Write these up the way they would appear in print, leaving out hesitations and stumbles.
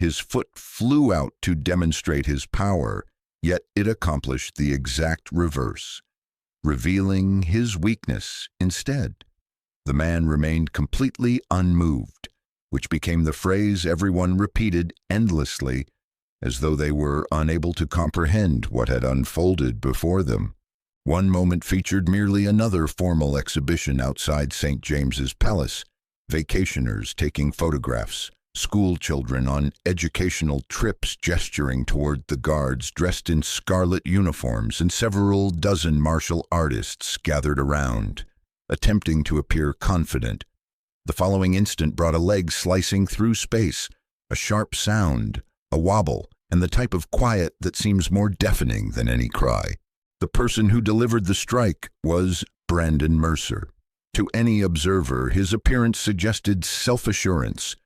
His foot flew out to demonstrate his power, yet it accomplished the exact reverse, revealing his weakness instead. The man remained completely unmoved, which became the phrase everyone repeated endlessly, as though they were unable to comprehend what had unfolded before them. One moment featured merely another formal exhibition outside St. James's Palace, vacationers taking photographs, school children on educational trips gesturing toward the guards dressed in scarlet uniforms, and several dozen martial artists gathered around, attempting to appear confident. The following instant brought a leg slicing through space, a sharp sound, a wobble, and the type of quiet that seems more deafening than any cry. The person who delivered the strike was Brandon Mercer. To any observer, his appearance suggested self-assurance.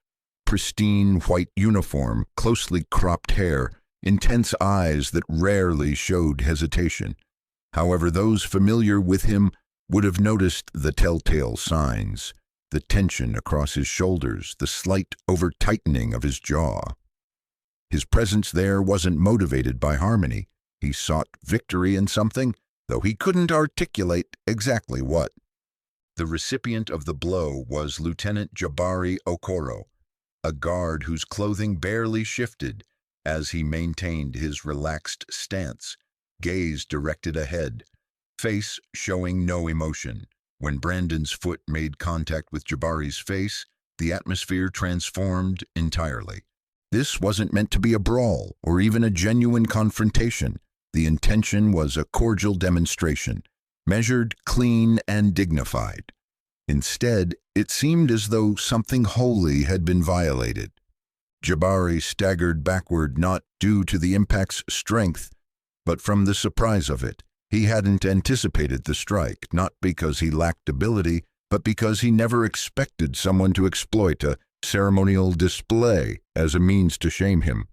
Pristine white uniform, closely cropped hair, intense eyes that rarely showed hesitation. However, those familiar with him would have noticed the telltale signs, the tension across his shoulders, the slight over-tightening of his jaw. His presence there wasn't motivated by harmony. He sought victory in something, though he couldn't articulate exactly what. The recipient of the blow was Lieutenant Jabari Okoro, a guard whose clothing barely shifted as he maintained his relaxed stance, gaze directed ahead, face showing no emotion. When Brandon's foot made contact with Jabari's face, the atmosphere transformed entirely. This wasn't meant to be a brawl or even a genuine confrontation. The intention was a cordial demonstration, measured, clean, and dignified. Instead, it seemed as though something holy had been violated. Jabari staggered backward not due to the impact's strength, but from the surprise of it. He hadn't anticipated the strike, not because he lacked ability, but because he never expected someone to exploit a ceremonial display as a means to shame him.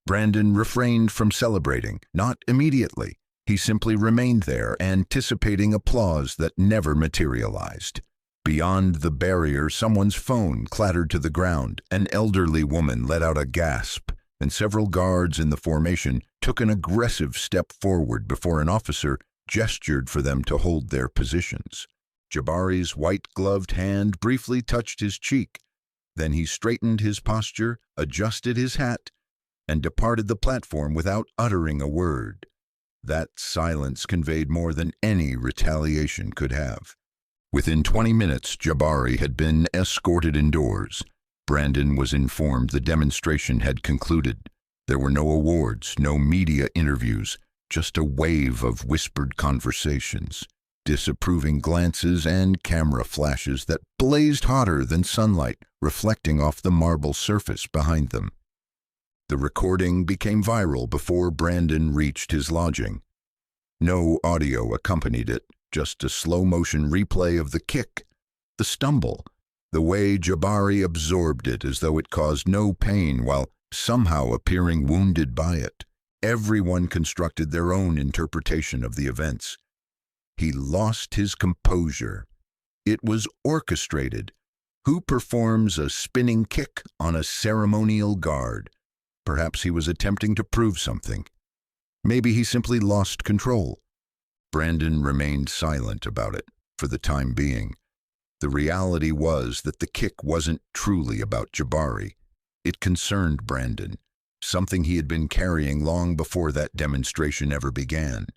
Brandon refrained from celebrating, not immediately. He simply remained there, anticipating applause that never materialized. Beyond the barrier, someone's phone clattered to the ground. An elderly woman let out a gasp, and several guards in the formation took an aggressive step forward before an officer gestured for them to hold their positions. Jabari's white-gloved hand briefly touched his cheek. Then he straightened his posture, adjusted his hat, and departed the platform without uttering a word. That silence conveyed more than any retaliation could have. Within 20 minutes, Jabari had been escorted indoors. Brandon was informed the demonstration had concluded. There were no awards, no media interviews, just a wave of whispered conversations, disapproving glances, and camera flashes that blazed hotter than sunlight reflecting off the marble surface behind them. The recording became viral before Brandon reached his lodging. No audio accompanied it, just a slow-motion replay of the kick, the stumble, the way Jabari absorbed it as though it caused no pain while somehow appearing wounded by it. Everyone constructed their own interpretation of the events. He lost his composure. It was orchestrated. Who performs a spinning kick on a ceremonial guard? Perhaps he was attempting to prove something. Maybe he simply lost control. Brandon remained silent about it for the time being. The reality was that the kick wasn't truly about Jabari. It concerned Brandon, something he had been carrying long before that demonstration ever began.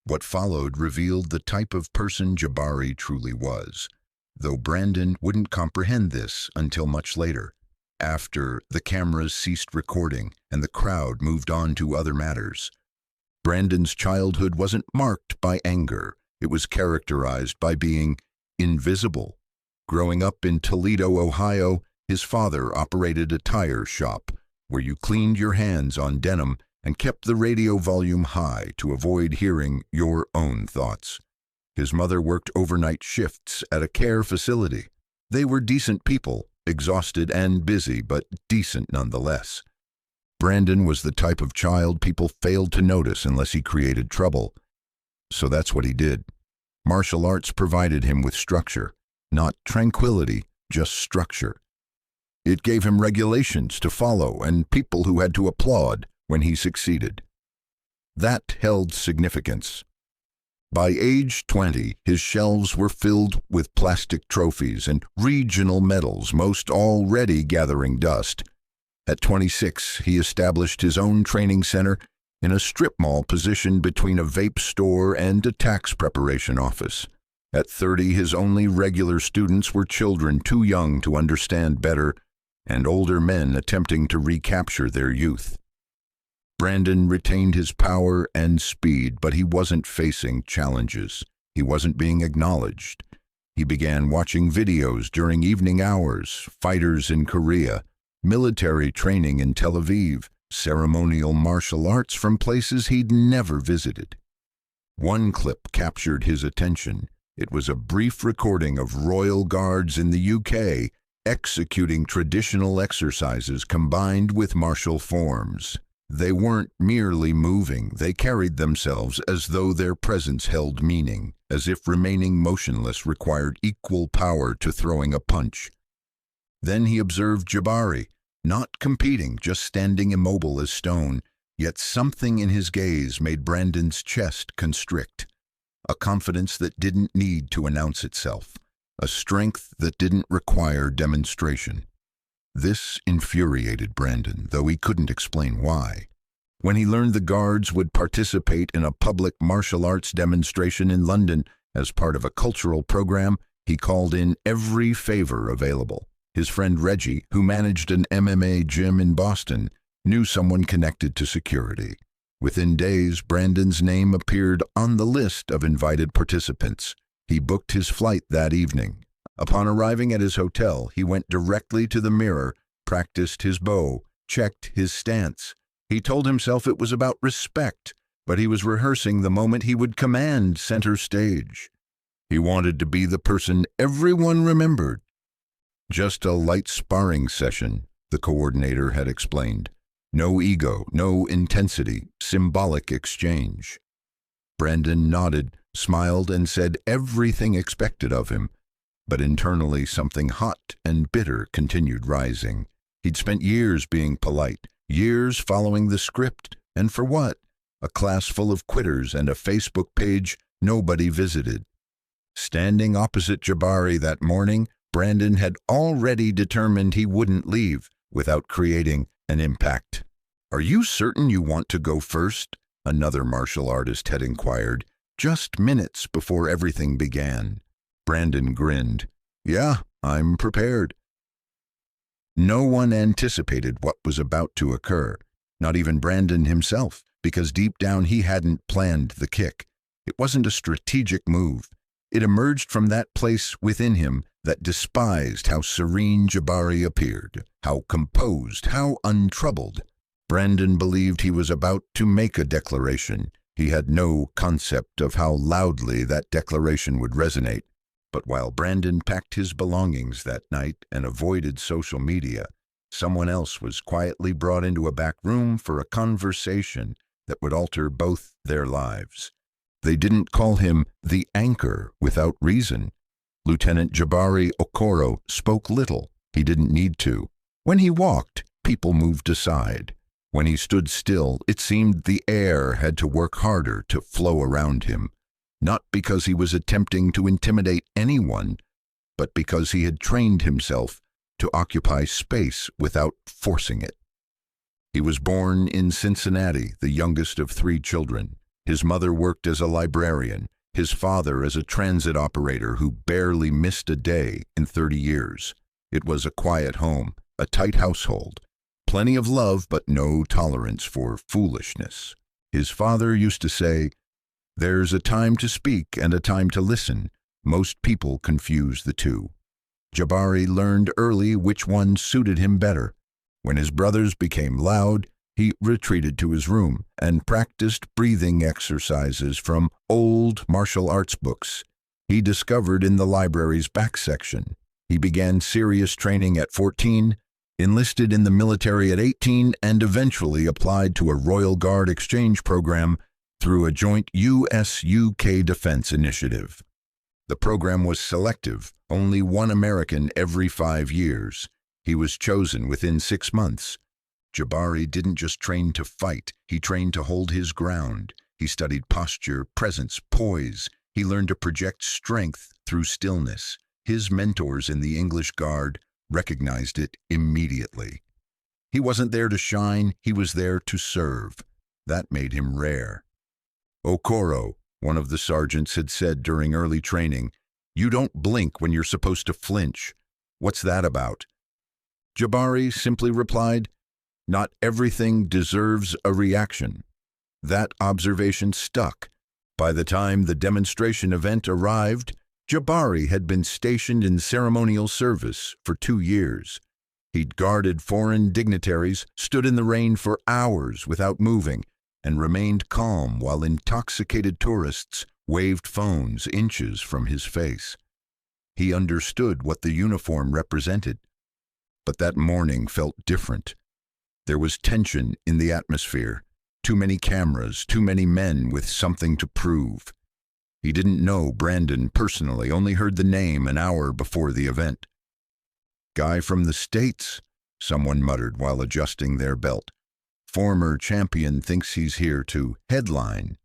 What followed revealed the type of person Jabari truly was, though Brandon wouldn't comprehend this until much later, after the cameras ceased recording and the crowd moved on to other matters. Brandon's childhood wasn't marked by anger. It was characterized by being invisible. Growing up in Toledo, Ohio, his father operated a tire shop where you cleaned your hands on denim and kept the radio volume high to avoid hearing your own thoughts. His mother worked overnight shifts at a care facility. They were decent people, exhausted and busy, but decent nonetheless. Brandon was the type of child people failed to notice unless he created trouble. So that's what he did. Martial arts provided him with structure, not tranquility, just structure. It gave him regulations to follow and people who had to applaud when he succeeded. That held significance. By age 20, his shelves were filled with plastic trophies and regional medals, most already gathering dust. At 26, he established his own training center in a strip mall positioned between a vape store and a tax preparation office. At 30, his only regular students were children too young to understand better and older men attempting to recapture their youth. Brandon retained his power and speed, but he wasn't facing challenges. He wasn't being acknowledged. He began watching videos during evening hours, fighters in Korea, military training in Tel Aviv, ceremonial martial arts from places he'd never visited. One clip captured his attention. It was a brief recording of Royal Guards in the UK executing traditional exercises combined with martial forms. They weren't merely moving, they carried themselves as though their presence held meaning, as if remaining motionless required equal power to throwing a punch. Then he observed Jabari, not competing, just standing immobile as stone, yet something in his gaze made Brandon's chest constrict. A confidence that didn't need to announce itself, a strength that didn't require demonstration. This infuriated Brandon, though he couldn't explain why. When he learned the guards would participate in a public martial arts demonstration in London as part of a cultural program, he called in every favor available. His friend Reggie, who managed an MMA gym in Boston, knew someone connected to security. Within days, Brandon's name appeared on the list of invited participants. He booked his flight that evening. Upon arriving at his hotel, he went directly to the mirror, practiced his bow, checked his stance. He told himself it was about respect, but he was rehearsing the moment he would command center stage. He wanted to be the person everyone remembered. Just a light sparring session, the coordinator had explained. No ego, no intensity, symbolic exchange. Brandon nodded, smiled, and said everything expected of him. But internally something hot and bitter continued rising. He'd spent years being polite, years following the script, and for what? A class full of quitters and a Facebook page nobody visited. Standing opposite Jabari that morning, Brandon had already determined he wouldn't leave without creating an impact. "Are you certain you want to go first?" another martial artist had inquired, just minutes before everything began. Brandon grinned. "Yeah, I'm prepared." No one anticipated what was about to occur, not even Brandon himself, because deep down he hadn't planned the kick. It wasn't a strategic move. It emerged from that place within him that despised how serene Jabari appeared, how composed, how untroubled. Brandon believed he was about to make a declaration. He had no concept of how loudly that declaration would resonate. But while Brandon packed his belongings that night and avoided social media, someone else was quietly brought into a back room for a conversation that would alter both their lives. They didn't call him the anchor without reason. Lieutenant Jabari Okoro spoke little. He didn't need to. When he walked, people moved aside. When he stood still, it seemed the air had to work harder to flow around him. Not because he was attempting to intimidate anyone, but because he had trained himself to occupy space without forcing it. He was born in Cincinnati, the youngest of 3 children. His mother worked as a librarian, his father as a transit operator who barely missed a day in 30 years. It was a quiet home, a tight household, plenty of love but no tolerance for foolishness. His father used to say, "There's a time to speak and a time to listen. Most people confuse the two." Jabari learned early which one suited him better. When his brothers became loud, he retreated to his room and practiced breathing exercises from old martial arts books he discovered in the library's back section. He began serious training at 14, enlisted in the military at 18, and eventually applied to a Royal Guard exchange program through a joint US-UK defense initiative. The program was selective, only one American every 5 years. He was chosen within 6 months. Jabari didn't just train to fight, he trained to hold his ground. He studied posture, presence, poise. He learned to project strength through stillness. His mentors in the English Guard recognized it immediately. He wasn't there to shine, he was there to serve. That made him rare. Okoro, one of the sergeants, had said during early training, "You don't blink when you're supposed to flinch. What's that about?" Jabari simply replied, "Not everything deserves a reaction." That observation stuck. By the time the demonstration event arrived, Jabari had been stationed in ceremonial service for 2 years. He'd guarded foreign dignitaries, stood in the rain for hours without moving, and remained calm while intoxicated tourists waved phones inches from his face. He understood what the uniform represented. But that morning felt different. There was tension in the atmosphere. Too many cameras, too many men with something to prove. He didn't know Brandon personally, only heard the name an hour before the event. "Guy from the States," someone muttered while adjusting their belt. "Former champion thinks he's here to headline."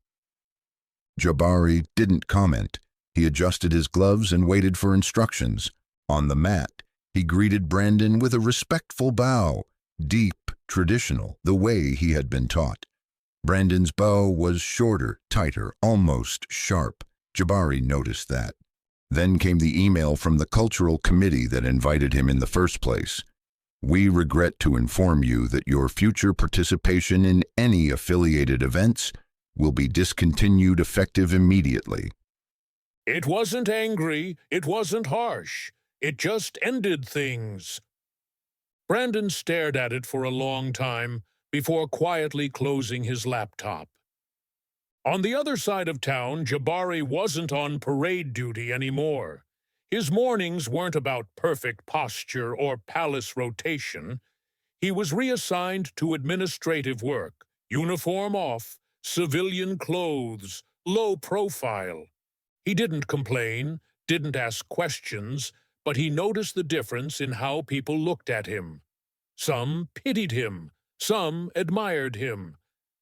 Jabari didn't comment. He adjusted his gloves and waited for instructions. On the mat, he greeted Brandon with a respectful bow, deep, traditional, the way he had been taught. Brandon's bow was shorter, tighter, almost sharp. Jabari noticed that. Then came the email from the cultural committee that invited him in the first place. "We regret to inform you that your future participation in any affiliated events will be discontinued effective immediately." It wasn't angry, it wasn't harsh. It just ended things. Brandon stared at it for a long time before quietly closing his laptop. On the other side of town, Jabari wasn't on parade duty anymore. His mornings weren't about perfect posture or palace rotation. He was reassigned to administrative work, uniform off, civilian clothes, low profile. He didn't complain, didn't ask questions, but he noticed the difference in how people looked at him. Some pitied him, some admired him,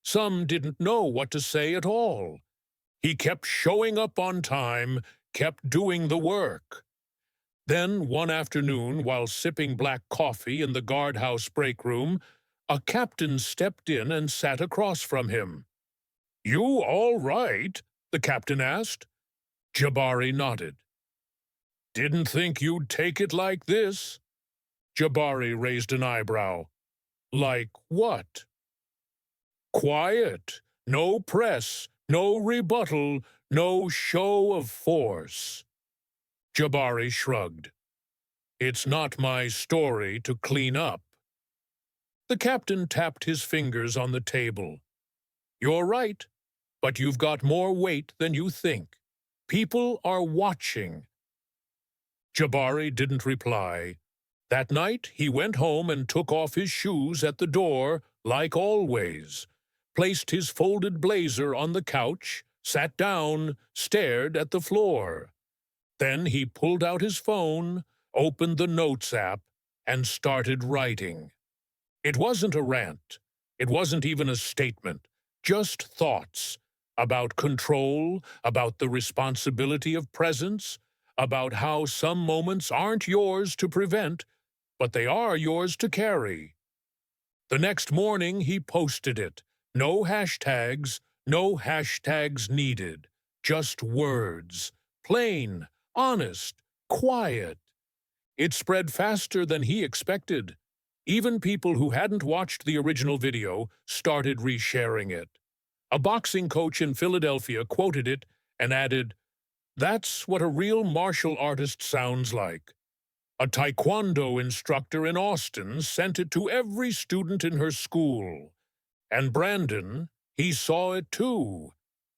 some didn't know what to say at all. He kept showing up on time, kept doing the work. Then, one afternoon, while sipping black coffee in the guardhouse break room, a captain stepped in and sat across from him. "You all right?" the captain asked. Jabari nodded. "Didn't think you'd take it like this." Jabari raised an eyebrow. "Like what?" "Quiet. No press. No rebuttal. No show of force." Jabari shrugged. "It's not my story to clean up." The captain tapped his fingers on the table. "You're right, but you've got more weight than you think. People are watching." Jabari didn't reply. That night, he went home and took off his shoes at the door, like always, placed his folded blazer on the couch, sat down, stared at the floor. Then he pulled out his phone, opened the Notes app, and started writing. It wasn't a rant. It wasn't even a statement. Just thoughts about control, about the responsibility of presence, about how some moments aren't yours to prevent, but they are yours to carry. The next morning he posted it. No hashtags, no hashtags needed. Just words. Plain, honest, quiet. It spread faster than he expected. Even people who hadn't watched the original video started resharing it. A boxing coach in Philadelphia quoted it and added, "That's what a real martial artist sounds like." A taekwondo instructor in Austin sent it to every student in her school. And Brandon, he saw it too.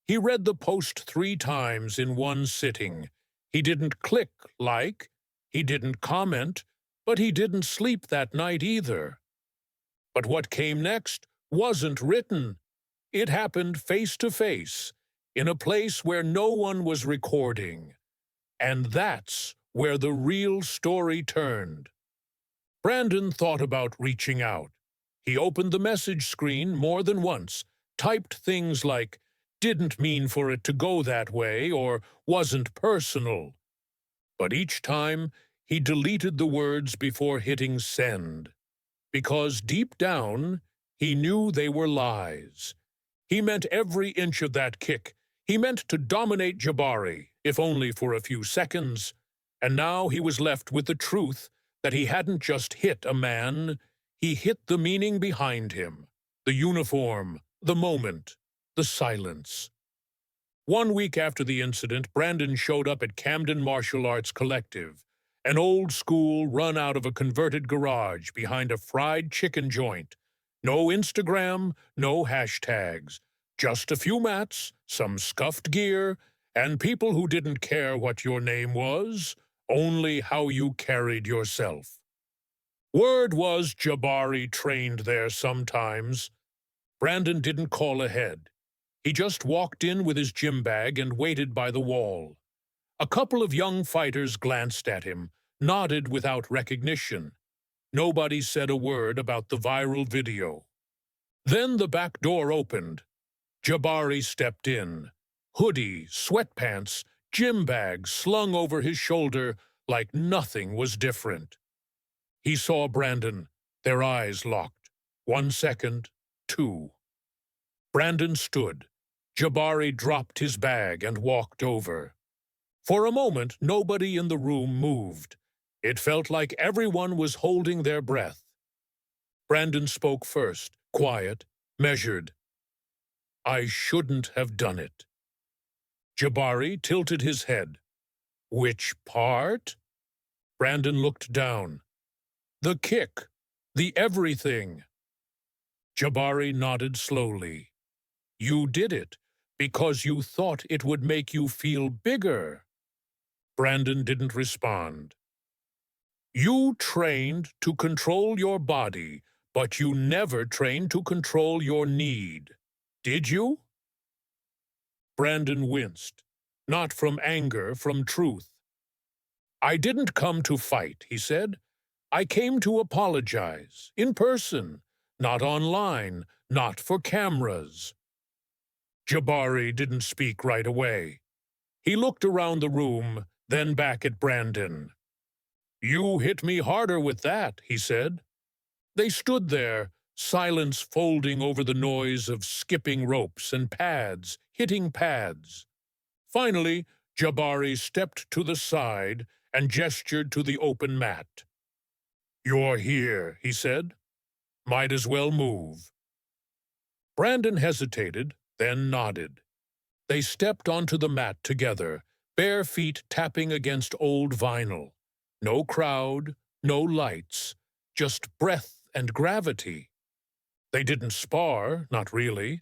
He read the post 3 times in one sitting. He didn't click like, he didn't comment, but he didn't sleep that night either. But what came next wasn't written. It happened face to face, in a place where no one was recording. And that's where the real story turned. Brandon thought about reaching out. He opened the message screen more than once, typed things like, "Didn't mean for it to go that way," or "Wasn't personal." But each time, he deleted the words before hitting send, because deep down, he knew they were lies. He meant every inch of that kick. He meant to dominate Jabari, if only for a few seconds. And now he was left with the truth that he hadn't just hit a man, he hit the meaning behind him, the uniform, the moment, the silence. 1 week after the incident, Brandon showed up at Camden Martial Arts Collective, an old school run out of a converted garage behind a fried chicken joint. No Instagram, no hashtags, just a few mats, some scuffed gear, and people who didn't care what your name was, only how you carried yourself. Word was Jabari trained there sometimes. Brandon didn't call ahead. He just walked in with his gym bag and waited by the wall. A couple of young fighters glanced at him, nodded without recognition. Nobody said a word about the viral video. Then the back door opened. Jabari stepped in. Hoodie, sweatpants, gym bag slung over his shoulder like nothing was different. He saw Brandon, their eyes locked. 1 second, 2. Brandon stood. Jabari dropped his bag and walked over. For a moment, nobody in the room moved. It felt like everyone was holding their breath. Brandon spoke first, quiet, measured. "I shouldn't have done it." Jabari tilted his head. "Which part?" Brandon looked down. "The kick. The everything." Jabari nodded slowly. "You did it because you thought it would make you feel bigger." Brandon didn't respond. "You trained to control your body, but you never trained to control your need. Did you?" Brandon winced. Not from anger, from truth. "I didn't come to fight," he said. "I came to apologize, in person, not online, not for cameras." Jabari didn't speak right away. He looked around the room, then back at Brandon. "You hit me harder with that," he said. They stood there, silence folding over the noise of skipping ropes and pads, hitting pads. Finally, Jabari stepped to the side and gestured to the open mat. "You're here," he said. "Might as well move." Brandon hesitated, then nodded. They stepped onto the mat together, bare feet tapping against old vinyl. No crowd, no lights, just breath and gravity. They didn't spar, not really.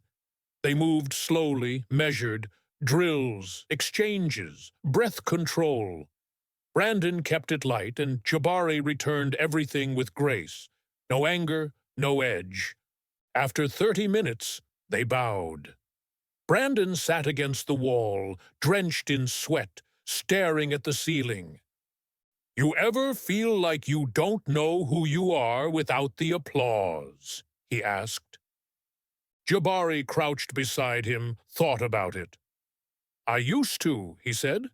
They moved slowly, measured, drills, exchanges, breath control. Brandon kept it light, and Jabari returned everything with grace. No anger, no edge. After 30 minutes, they bowed. Brandon sat against the wall, drenched in sweat, staring at the ceiling. "You ever feel like you don't know who you are without the applause?" he asked. Jabari crouched beside him, thought about it. "I used to," he said,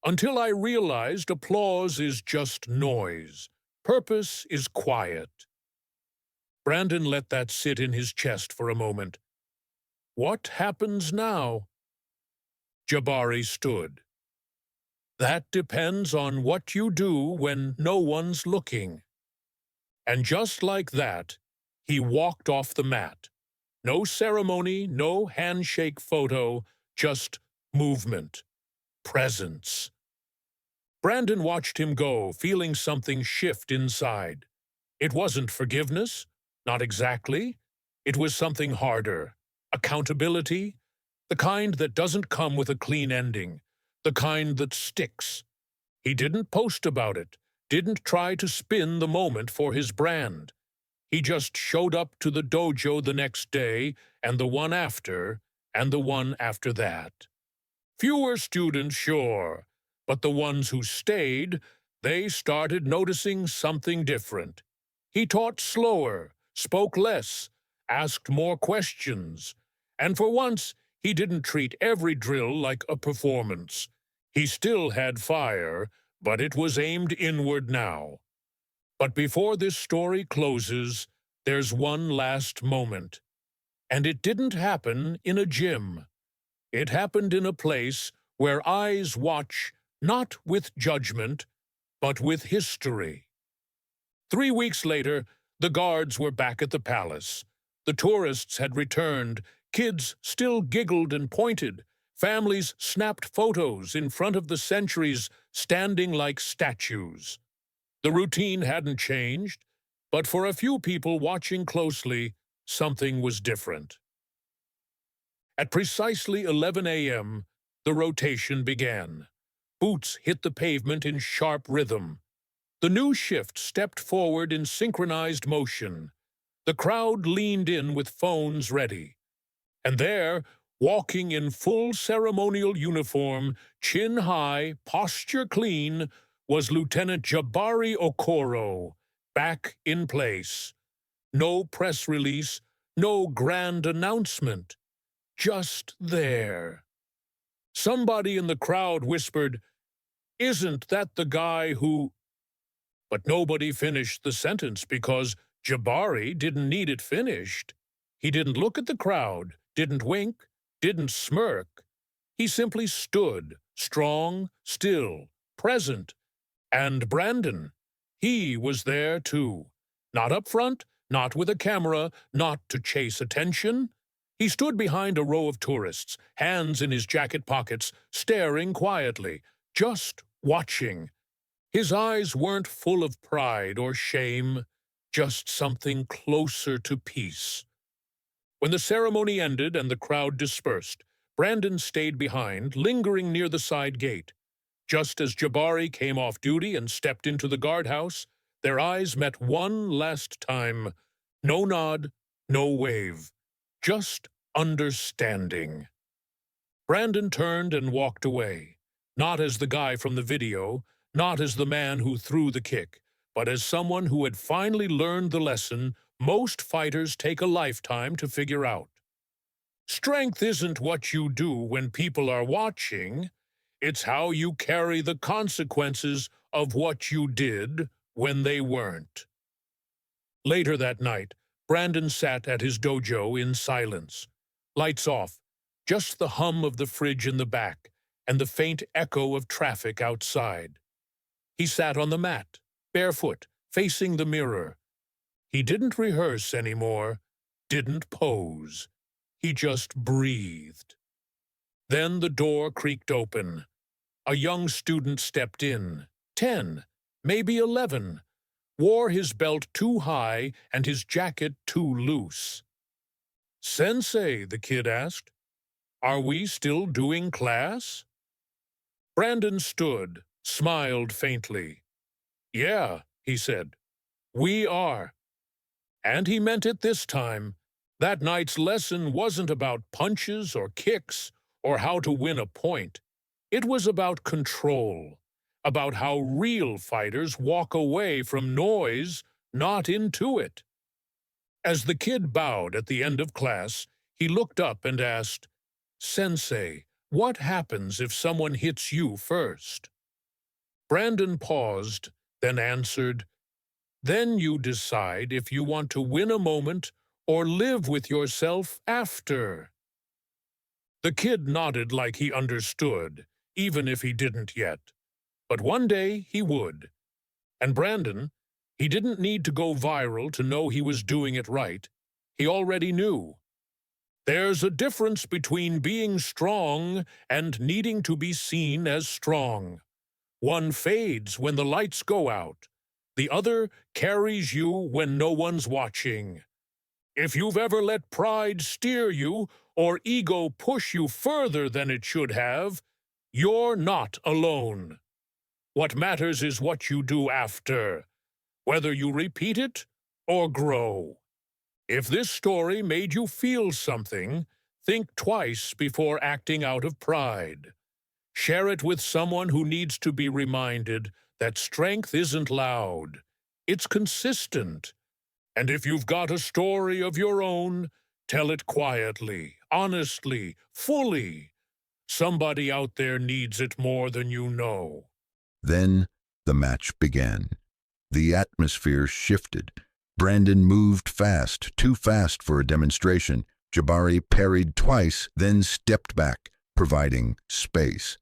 "until I realized applause is just noise. Purpose is quiet." Brandon let that sit in his chest for a moment. "What happens now?" Jabari stood. "That depends on what you do when no one's looking." And just like that, he walked off the mat. No ceremony, no handshake photo, just movement, presence. Brandon watched him go, feeling something shift inside. It wasn't forgiveness, not exactly. It was something harder. Accountability, the kind that doesn't come with a clean ending, the kind that sticks. He didn't post about it, didn't try to spin the moment for his brand. He just showed up to the dojo the next day, and the one after, and the one after that. Fewer students, sure, but the ones who stayed, they started noticing something different. He taught slower, spoke less, asked more questions, and for once he didn't treat every drill like a performance. He still had fire, but it was aimed inward now. But before this story closes, there's one last moment. And it didn't happen in a gym. It happened in a place where eyes watch not with judgment, but with history. 3 weeks later, the guards were back at the palace. The tourists had returned. Kids still giggled and pointed. Families snapped photos in front of the sentries, standing like statues. The routine hadn't changed, but for a few people watching closely, something was different. At precisely 11 a.m., the rotation began. Boots hit the pavement in sharp rhythm. The new shift stepped forward in synchronized motion. The crowd leaned in with phones ready. And there, walking in full ceremonial uniform, chin high, posture clean, was Lieutenant Jabari Okoro, back in place. No press release, no grand announcement. Just there. Somebody in the crowd whispered, "Isn't that the guy who—" But nobody finished the sentence because Jabari didn't need it finished. He didn't look at the crowd, didn't wink, didn't smirk. He simply stood, strong, still, present. And Brandon, he was there too. Not up front, not with a camera, not to chase attention. He stood behind a row of tourists, hands in his jacket pockets, staring quietly, just watching. His eyes weren't full of pride or shame, just something closer to peace. When the ceremony ended and the crowd dispersed, Brandon stayed behind, lingering near the side gate. Just as Jabari came off duty and stepped into the guardhouse, their eyes met one last time. No nod, no wave, just understanding. Brandon turned and walked away, not as the guy from the video, not as the man who threw the kick, but as someone who had finally learned the lesson most fighters take a lifetime to figure out. Strength isn't what you do when people are watching. It's how you carry the consequences of what you did when they weren't. Later that night, Brandon sat at his dojo in silence. Lights off, just the hum of the fridge in the back and the faint echo of traffic outside. He sat on the mat, barefoot, facing the mirror. He didn't rehearse anymore, didn't pose. He just breathed. Then the door creaked open. A young student stepped in, 10, maybe 11, wore his belt too high and his jacket too loose. "Sensei," the kid asked, "are we still doing class?" Brandon stood, smiled faintly. "Yeah," he said, "we are." And he meant it this time. That night's lesson wasn't about punches or kicks or how to win a point. It was about control, about how real fighters walk away from noise, not into it. As the kid bowed at the end of class, he looked up and asked, "Sensei, what happens if someone hits you first?" Brandon paused, then answered, "Then you decide if you want to win a moment or live with yourself after." The kid nodded like he understood, even if he didn't yet. But one day he would. And Brandon, he didn't need to go viral to know he was doing it right. He already knew. There's a difference between being strong and needing to be seen as strong. One fades when the lights go out. The other carries you when no one's watching. If you've ever let pride steer you or ego push you further than it should have, you're not alone. What matters is what you do after, whether you repeat it or grow. If this story made you feel something, think twice before acting out of pride. Share it with someone who needs to be reminded that strength isn't loud. It's consistent. And if you've got a story of your own, tell it quietly, honestly, fully. Somebody out there needs it more than you know. Then the match began. The atmosphere shifted. Brandon moved fast, too fast for a demonstration. Jabari parried twice, then stepped back, providing space.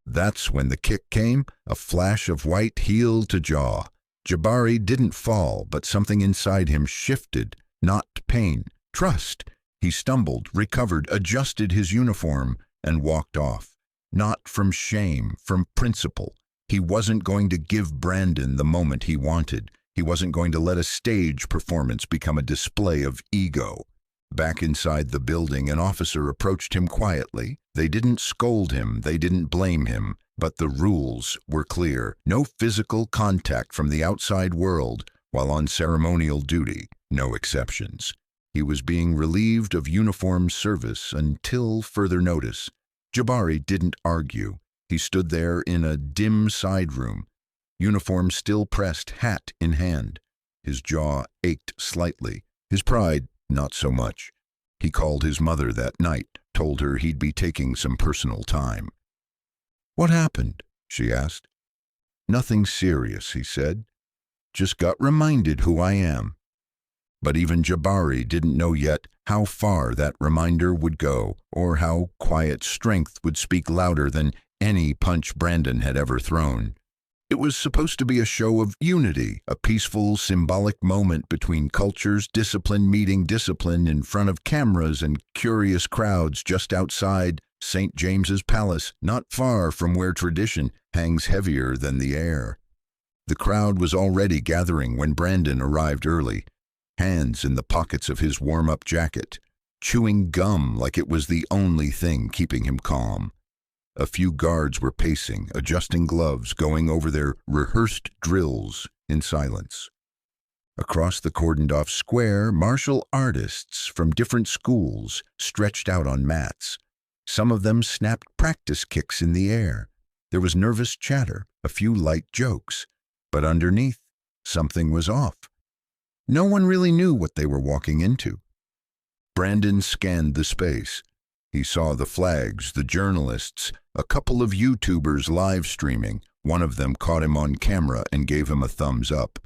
That's when the kick came, a flash of white heel to jaw. Jabari didn't fall, but something inside him shifted, not pain, trust. He stumbled, recovered, adjusted his uniform, and walked off. Not from shame, from principle. He wasn't going to give Brandon the moment he wanted. He wasn't going to let a stage performance become a display of ego. Back inside the building, an officer approached him quietly. They didn't scold him, they didn't blame him, but the rules were clear. No physical contact from the outside world while on ceremonial duty, no exceptions. He was being relieved of uniform service until further notice. Jabari didn't argue. He stood there in a dim side room, uniform still pressed, hat in hand. His jaw ached slightly, his pride not so much. He called his mother that night, told her he'd be taking some personal time. "What happened?" she asked. "Nothing serious," he said. "Just got reminded who I am." But even Jabari didn't know yet how far that reminder would go, or how quiet strength would speak louder than any punch Brandon had ever thrown. It was supposed to be a show of unity, a peaceful, symbolic moment between cultures, discipline meeting discipline in front of cameras and curious crowds just outside St. James's Palace, not far from where tradition hangs heavier than the air. The crowd was already gathering when Brandon arrived early, hands in the pockets of his warm-up jacket, chewing gum like it was the only thing keeping him calm. A few guards were pacing, adjusting gloves, going over their rehearsed drills in silence. Across the cordoned-off square, martial artists from different schools stretched out on mats. Some of them snapped practice kicks in the air. There was nervous chatter, a few light jokes. But underneath, something was off. No one really knew what they were walking into. Brandon scanned the space. He saw the flags, the journalists, a couple of YouTubers live streaming. One of them caught him on camera and gave him a thumbs up.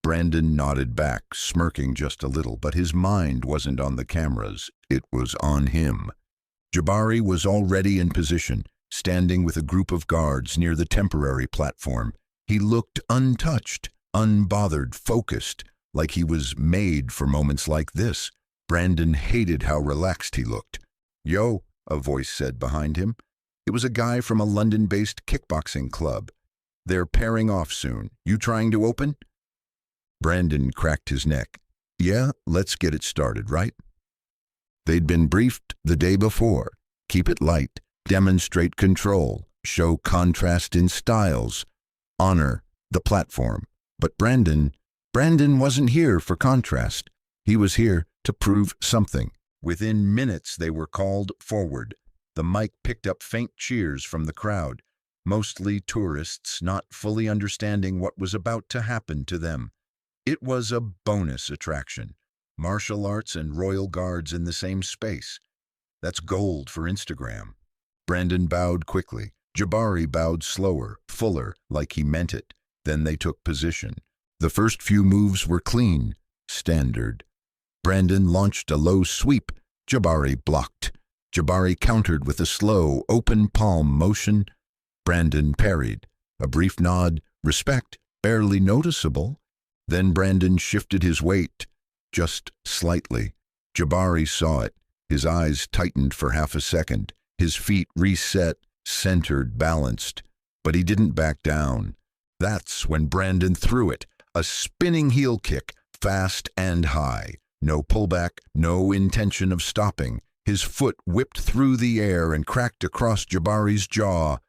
Brandon nodded back, smirking just a little, but his mind wasn't on the cameras. It was on him. Jabari was already in position, standing with a group of guards near the temporary platform. He looked untouched, unbothered, focused, like he was made for moments like this. Brandon hated how relaxed he looked. "Yo," a voice said behind him. It was a guy from a London-based kickboxing club. "They're pairing off soon. You trying to open?" Brandon cracked his neck. "Yeah, let's get it started, right?" They'd been briefed the day before. Keep it light, demonstrate control, show contrast in styles, honor the platform. But Brandon wasn't here for contrast. He was here to prove something. Within minutes, they were called forward. The mic picked up faint cheers from the crowd, mostly tourists not fully understanding what was about to happen to them. It was a bonus attraction. Martial arts and royal guards in the same space. That's gold for Instagram. Brandon bowed quickly. Jabari bowed slower, fuller, like he meant it. Then they took position. The first few moves were clean, standard. Brandon launched a low sweep. Jabari blocked. Jabari countered with a slow, open palm motion. Brandon parried. A brief nod, respect, barely noticeable. Then Brandon shifted his weight, just slightly. Jabari saw it. His eyes tightened for half a second. His feet reset, centered, balanced. But he didn't back down. That's when Brandon threw it. A spinning heel kick, fast and high. No pullback, no intention of stopping. His foot whipped through the air and cracked across Jabari's jaw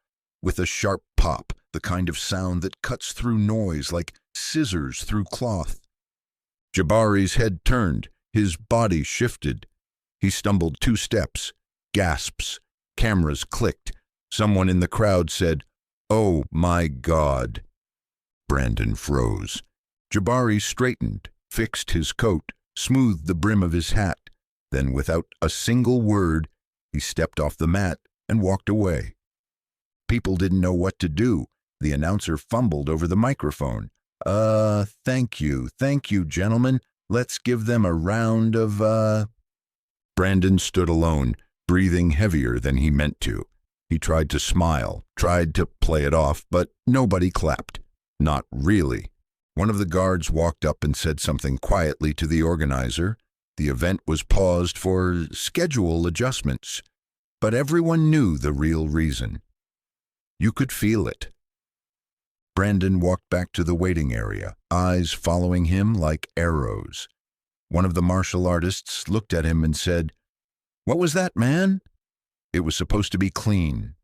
with a sharp pop, the kind of sound that cuts through noise like scissors through cloth. Jabari's head turned, his body shifted. He stumbled 2 steps, gasps, cameras clicked. Someone in the crowd said, "Oh my God." Brandon froze. Jabari straightened, fixed his coat, smoothed the brim of his hat. Then, without a single word, he stepped off the mat and walked away. People didn't know what to do. The announcer fumbled over the microphone. Thank you, gentlemen. Let's give them a round of, Brandon stood alone, breathing heavier than he meant to. He tried to smile, tried to play it off, but nobody clapped. Not really. One of the guards walked up and said something quietly to the organizer. The event was paused for schedule adjustments, but everyone knew the real reason. You could feel it. Brandon walked back to the waiting area, eyes following him like arrows. One of the martial artists looked at him and said, "What was that, man?" It was supposed to be clean.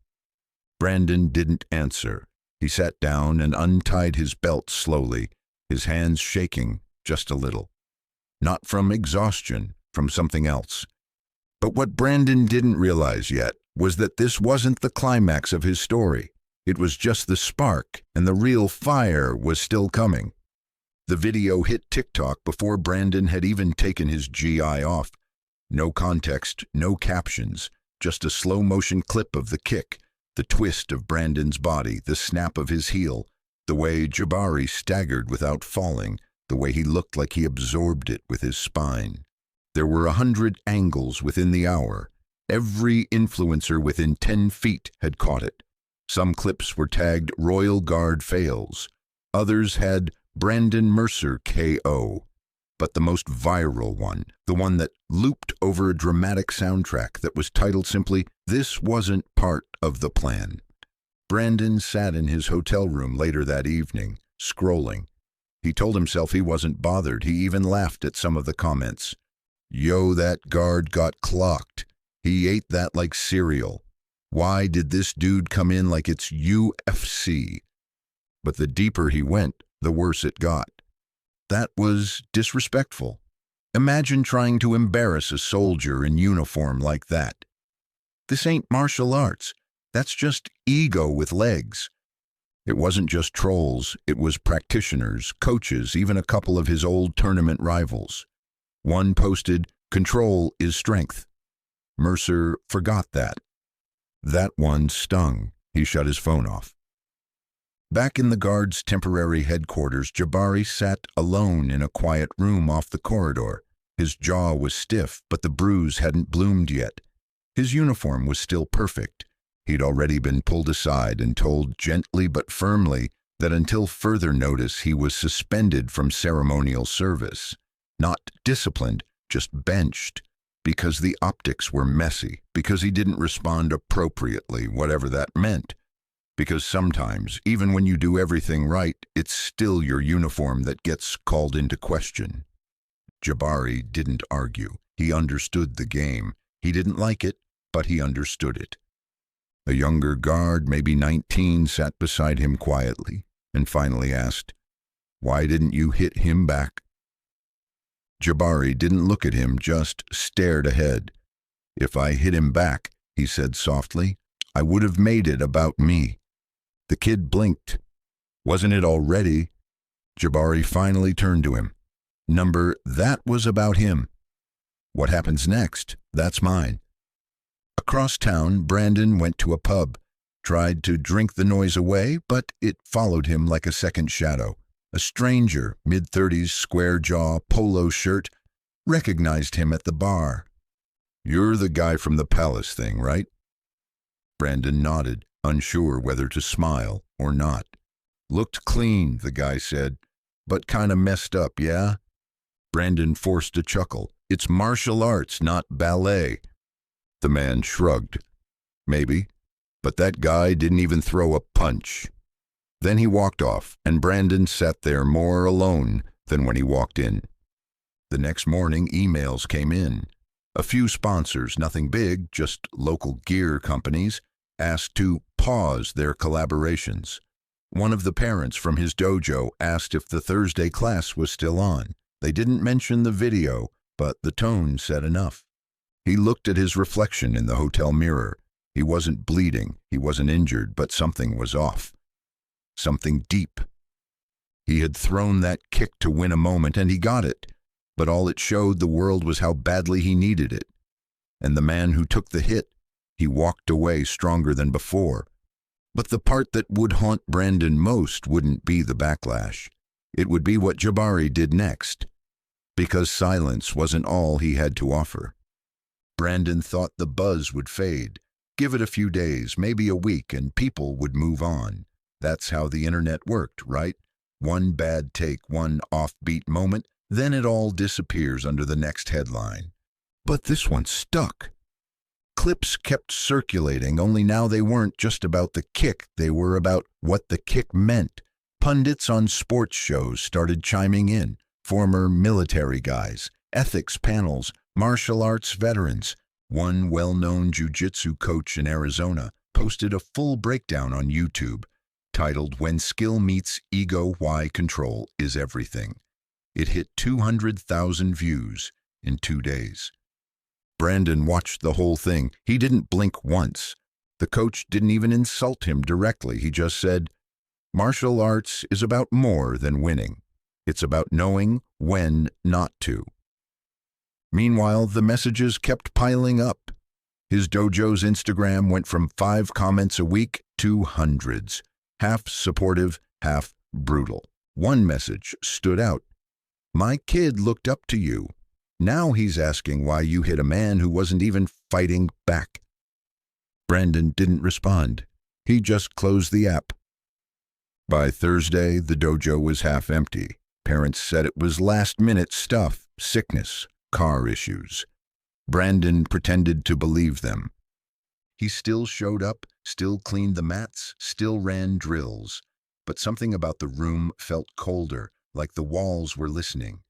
Brandon didn't answer. He sat down and untied his belt slowly, his hands shaking just a little. Not from exhaustion, from something else. But what Brandon didn't realize yet was that this wasn't the climax of his story. It was just the spark, and the real fire was still coming. The video hit TikTok before Brandon had even taken his GI off. No context, no captions, just a slow-motion clip of the kick, the twist of Brandon's body, the snap of his heel, the way Jabari staggered without falling, the way he looked like he absorbed it with his spine. There were 100 angles within the hour. Every influencer within 10 feet had caught it. Some clips were tagged Royal Guard fails. Others had Brandon Mercer KO. But the most viral one, the one that looped over a dramatic soundtrack that was titled simply, "This Wasn't Part of the Plan." Brandon sat in his hotel room later that evening, scrolling. He told himself he wasn't bothered. He even laughed at some of the comments. "Yo, that guard got clocked. He ate that like cereal. Why did this dude come in like it's UFC?" But the deeper he went, the worse it got. That was disrespectful. Imagine trying to embarrass a soldier in uniform like that. This ain't martial arts. That's just ego with legs. It wasn't just trolls. It was practitioners, coaches, even a couple of his old tournament rivals. One posted, "Control is strength." Mercer forgot that. That one stung. He shut his phone off. Back in the guard's temporary headquarters, Jabari sat alone in a quiet room off the corridor. His jaw was stiff, but the bruise hadn't bloomed yet. His uniform was still perfect. He'd already been pulled aside and told gently but firmly that until further notice he was suspended from ceremonial service. Not disciplined, just benched. Because the optics were messy, because he didn't respond appropriately, whatever that meant. Because sometimes, even when you do everything right, it's still your uniform that gets called into question. Jabari didn't argue. He understood the game. He didn't like it, but he understood it. A younger guard, maybe 19, sat beside him quietly and finally asked, "Why didn't you hit him back?" Jabari didn't look at him, just stared ahead. "If I hit him back," he said softly, "I would have made it about me." The kid blinked. Wasn't it already? Jabari finally turned to him. That was about him. What happens next? That's mine." Across town, Brandon went to a pub, tried to drink the noise away, but it followed him like a second shadow. A stranger, mid-30s, square jaw, polo shirt, recognized him at the bar. "You're the guy from the Palace thing, right?" Brandon nodded, unsure whether to smile or not. "Looked clean," the guy said, "but kinda messed up, yeah?" Brandon forced a chuckle. "It's martial arts, not ballet." The man shrugged. "Maybe, but that guy didn't even throw a punch." Then he walked off, and Brandon sat there more alone than when he walked in. The next morning, emails came in. A few sponsors, nothing big, just local gear companies, asked to pause their collaborations. One of the parents from his dojo asked if the Thursday class was still on. They didn't mention the video, but the tone said enough. He looked at his reflection in the hotel mirror. He wasn't bleeding, he wasn't injured, but something was off. Something deep. He had thrown that kick to win a moment, and he got it. But all it showed the world was how badly he needed it. And the man who took the hit, he walked away stronger than before. But the part that would haunt Brandon most wouldn't be the backlash. It would be what Jabari did next. Because silence wasn't all he had to offer. Brandon thought the buzz would fade. Give it a few days, maybe a week, and people would move on. That's how the internet worked, right? One bad take, one offbeat moment, then it all disappears under the next headline. But this one stuck. Clips kept circulating, only now they weren't just about the kick, they were about what the kick meant. Pundits on sports shows started chiming in, former military guys, ethics panels, martial arts veterans. One well-known jiu-jitsu coach in Arizona posted a full breakdown on YouTube, titled "When Skill Meets Ego, Why Control is Everything." It hit 200,000 views in 2 days. Brandon watched the whole thing. He didn't blink once. The coach didn't even insult him directly. He just said, "Martial arts is about more than winning. It's about knowing when not to." Meanwhile, the messages kept piling up. His dojo's Instagram went from 5 comments a week to hundreds, half supportive, half brutal. One message stood out. "My kid looked up to you. Now he's asking why you hit a man who wasn't even fighting back." Brandon didn't respond. He just closed the app. By Thursday, the dojo was half empty. Parents said it was last-minute stuff, sickness, car issues. Brandon pretended to believe them. He still showed up, still cleaned the mats, still ran drills. But something about the room felt colder, like the walls were listening.